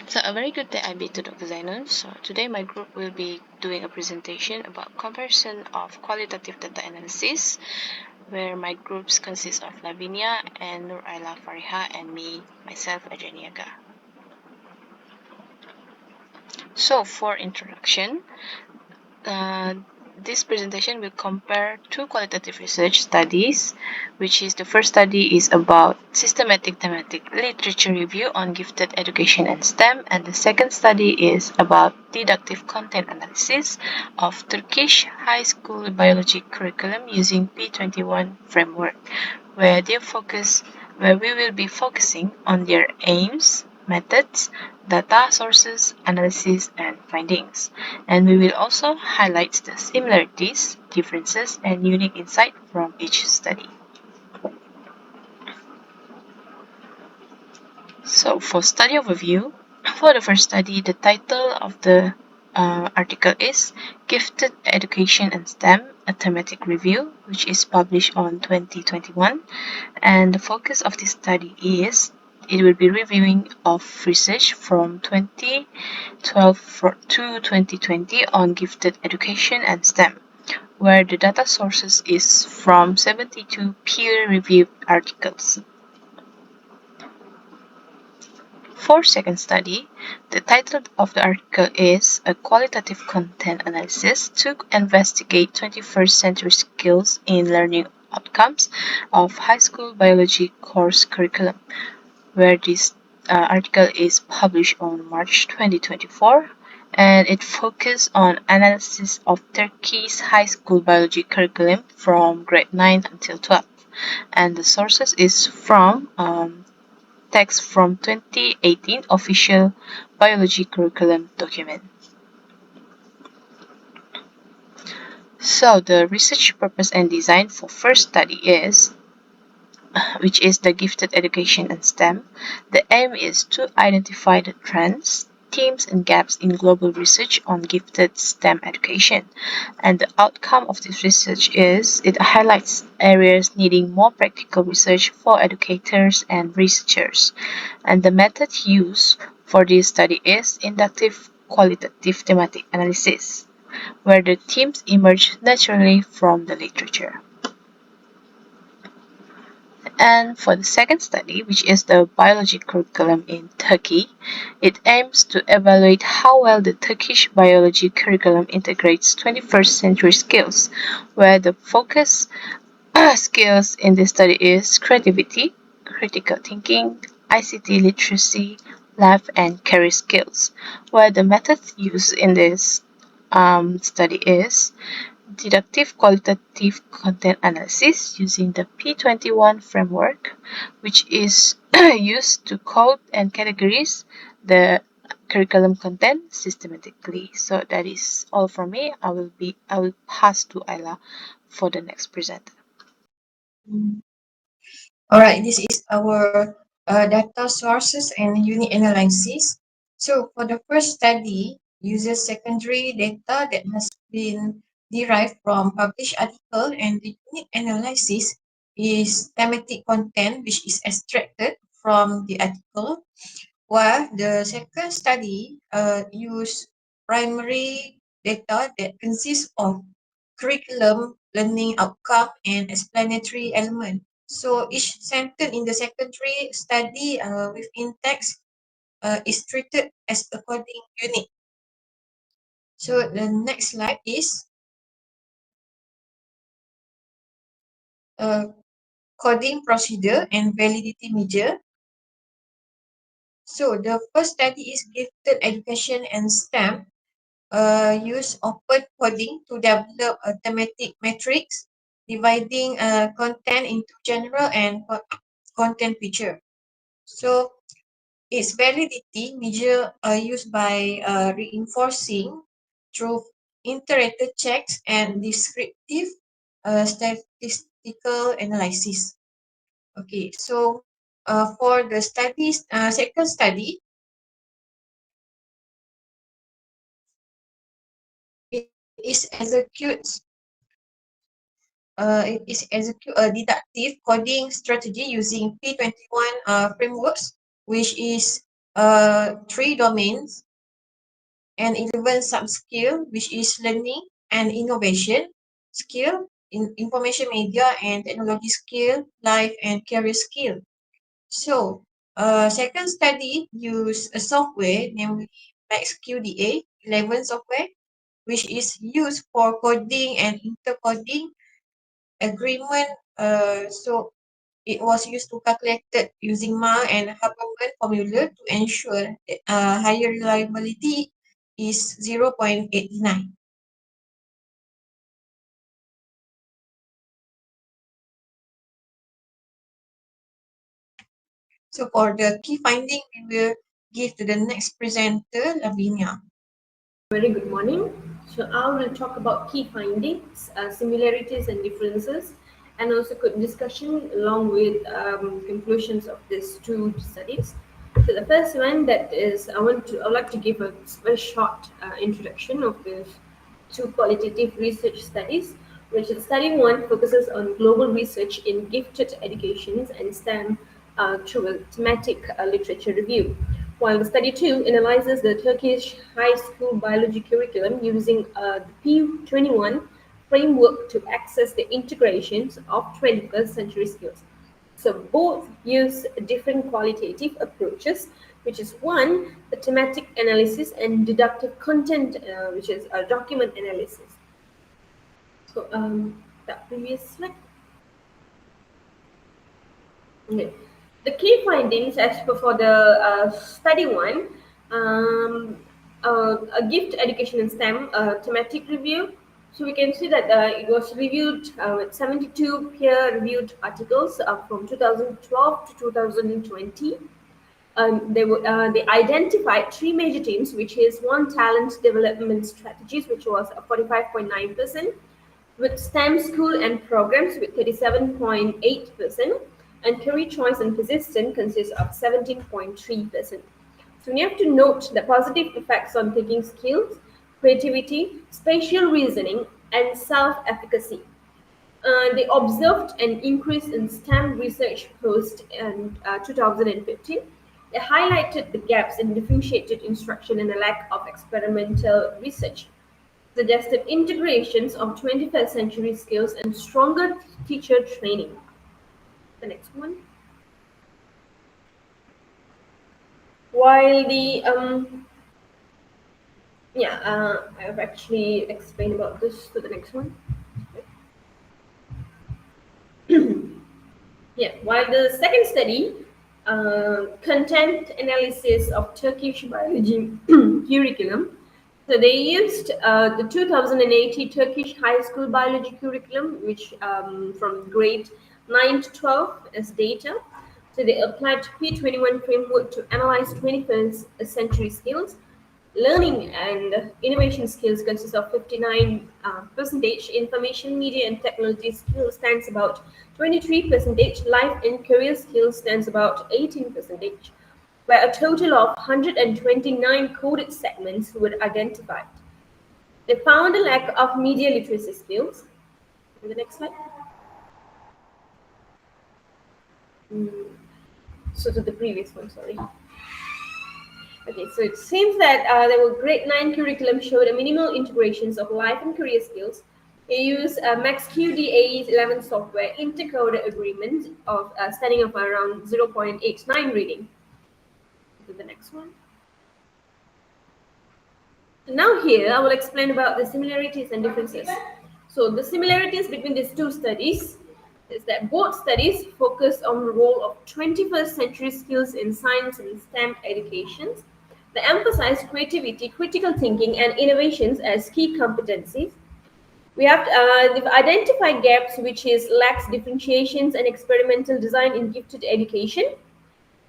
So a very good day, IB to Dr. Zainon. So today my group will be doing a presentation about comparison of qualitative data analysis, where my groups consist of Lavinia and Nur Ayla Fariha and me, myself, Ajaniaga. So for introduction, uh, this presentation will compare two qualitative research studies, which is the first study is about systematic thematic literature review on gifted education and STEM, and the second study is about deductive content analysis of Turkish high school biology curriculum using P21 framework, where we will be focusing on their aims, methods, data sources, analysis, and findings. And we will also highlight the similarities, differences, and unique insight from each study. So for study overview, for the first study, the title of the article is Gifted Education and STEM, a thematic review, which is published on 2021. And the focus of this study is it will be reviewing of research from 2012 to 2020 on gifted education and STEM, where the data sources is from 72 peer-reviewed articles. For second study, the title of the article is A Qualitative Content Analysis to Investigate 21st Century Skills in Learning Outcomes of High School Biology Course Curriculum, where this article is published on March 2024, and it focuses on analysis of Turkey's high school biology curriculum from grade 9 until 12, and the sources is from text from 2018 official biology curriculum document. So the research purpose and design for first study is, which is the gifted education and STEM. The aim is to identify the trends, themes, and gaps in global research on gifted STEM education. And the outcome of this research is it highlights areas needing more practical research for educators and researchers. And the method used for this study is inductive qualitative thematic analysis, where the themes emerge naturally from the literature. And for the second study, which is the biology curriculum in Turkey, it aims to evaluate how well the Turkish biology curriculum integrates 21st century skills, where the focus skills in this study is creativity, critical thinking, ICT literacy, life and career skills, where the method used in this study is deductive qualitative content analysis using the P21 framework, which is used to code and categorize the curriculum content systematically. So that is all from me. I will pass to Ayla for the next presenter. All right, this is our data sources and unit analysis. So for the first study, uses secondary data that has been derived from published article, and the unit analysis is thematic content which is extracted from the article, while the second study use primary data that consists of curriculum, learning outcome, and explanatory element. So each sentence in the secondary study within text is treated as a coding unit. So the next slide is coding procedure and validity measure. So the first study is gifted education and STEM. Use open coding to develop a thematic matrix, dividing content into general and content feature. So its validity measure are used by reinforcing through iterative checks and descriptive statistical analysis. Okay, so for the studies, second study, it is execute a deductive coding strategy using P21 frameworks, which is 3 domains and 11 sub-skill, which is learning and innovation skill, information media and technology skill, life and career skill. So, second study use a software, namely MaxQDA 11 software, which is used for coding and intercoding agreement. So it was used to calculate it using Ma and Habermas formula to ensure that higher reliability is 0.89. So for the key finding, we will give to the next presenter, Lavinia. Very good morning. So I will talk about key findings, similarities and differences, and also discussion along with conclusions of these two studies. So the first one that is, I'd like to give a very short introduction of the two qualitative research studies, which is study one focuses on global research in gifted educations and STEM through a thematic literature review, while the study two analyzes the Turkish high school biology curriculum using the P21 framework to access the integrations of 21st century skills. So both use different qualitative approaches, which is one, the thematic analysis and deductive content, which is a document analysis. So that previous slide. Okay. The key findings as per for the study one, a gift education in STEM thematic review. So we can see that it was reviewed with 72 peer-reviewed articles from 2012 to 2020. They identified three major themes, which is one, talent development strategies, which was 45.9%, with STEM school and programs with 37.8%, and career choice and persistence consists of 17.3%. So we have to note the positive effects on thinking skills, creativity, spatial reasoning, and self-efficacy. They observed an increase in STEM research post in 2015. They highlighted the gaps in differentiated instruction and a lack of experimental research, suggested integrations of 21st century skills and stronger teacher training. The next one. While the I've actually explained about this to the next one. Yeah, while the second study, content analysis of Turkish biology curriculum, so they used the 2018 Turkish high school biology curriculum, which from grade 9 to 12 as data. So they applied P21 framework to analyze 21st century skills. Learning and innovation skills consists of 59 percentage. Information media and technology skills stands about 23 percentage. Life and career skills stands about 18 percentage, where a total of 129 coded segments were identified. They found a lack of media literacy skills. The next slide. So to the previous one, sorry. Okay, so it seems that there were grade 9 curriculum showed a minimal integrations of life and career skills. They use MaxQDA's 11 software intercode agreement of standing of around 0.89 reading. To the next one. Now here I will explain about the similarities and differences. So the similarities between these two studies is that both studies focus on the role of 21st century skills in science and STEM educations. They emphasize creativity, critical thinking, and innovations as key competencies. We have they've identified gaps, which is lacks differentiations and experimental design in gifted education.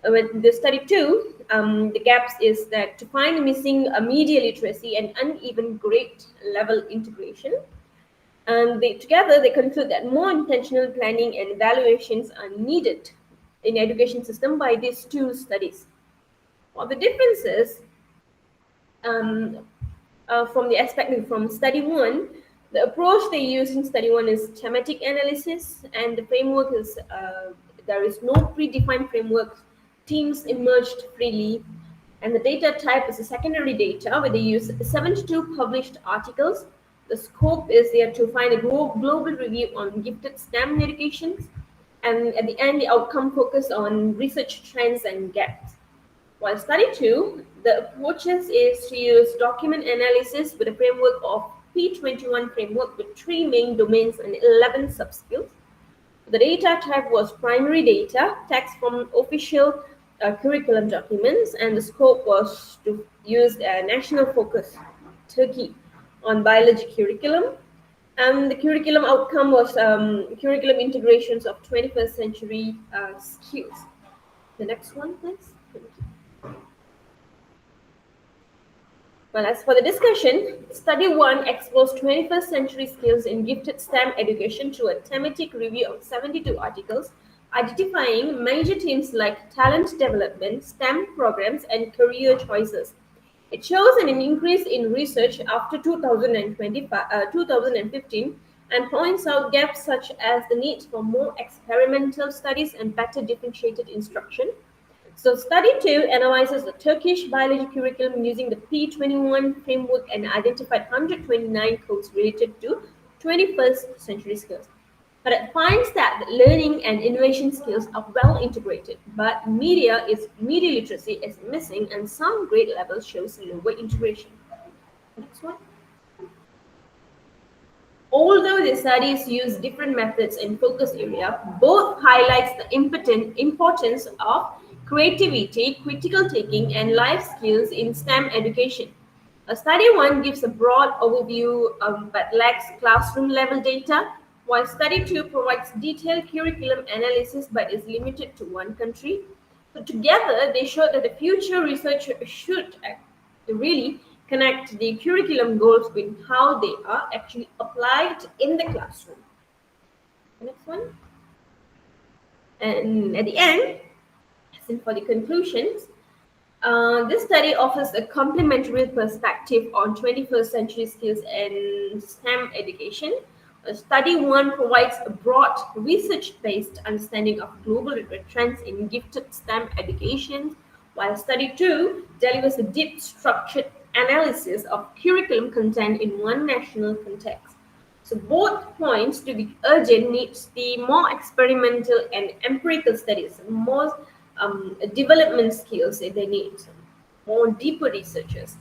With the study two, the gaps is that to find missing media literacy and uneven grade level integration. And together they conclude that more intentional planning and evaluations are needed in the education system by these two studies. Well, the differences um, from the aspect from study one, the approach they use in study one is thematic analysis, and the framework is there is no predefined framework. Teams emerged freely. And the data type is a secondary data where they use 72 published articles. The scope is there to find a global review on gifted STEM medications. And at the end, the outcome focus on research trends and gaps. While study 2, the approaches is to use document analysis with a framework of P21 framework with 3 main domains and 11 subskills. The data type was primary data, text from official curriculum documents, and the scope was to use a national focus, Turkey, on biology curriculum. And the curriculum outcome was curriculum integrations of 21st century skills. The next one, please. Thank you. Well, as for the discussion, Study 1 explores 21st century skills in gifted STEM education through a thematic review of 72 articles, identifying major themes like talent development, STEM programs, and career choices. It shows an increase in research after 2015 and points out gaps such as the need for more experimental studies and better differentiated instruction. So study 2 analyzes the Turkish biology curriculum using the P21 framework and identified 129 codes related to 21st century skills. But it finds that the learning and innovation skills are well integrated, but media literacy is missing and some grade levels shows lower integration. Next one. Although the studies use different methods in focus area, both highlights the importance of creativity, critical thinking, and life skills in STEM education. Study 1 gives a broad overview but lacks classroom level data, while Study 2 provides detailed curriculum analysis but is limited to one country. So together, they show that the future research should really connect the curriculum goals with how they are actually applied in the classroom. Next one. And at the end, and for the conclusions, this study offers a complementary perspective on 21st century skills and STEM education. Study 1 provides a broad research-based understanding of global trends in gifted STEM education, while Study 2 delivers a deep structured analysis of curriculum content in one national context. So both points to the urgent needs the more experimental and empirical studies, more development skills that they need, more deeper researchers.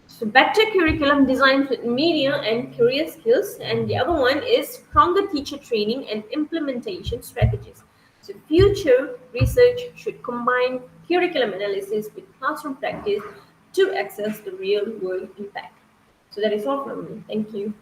So better curriculum designs with media and career skills, and the other one is stronger teacher training and implementation strategies. So future research should combine curriculum analysis with classroom practice to access the real world impact. So that is all from me. Thank you.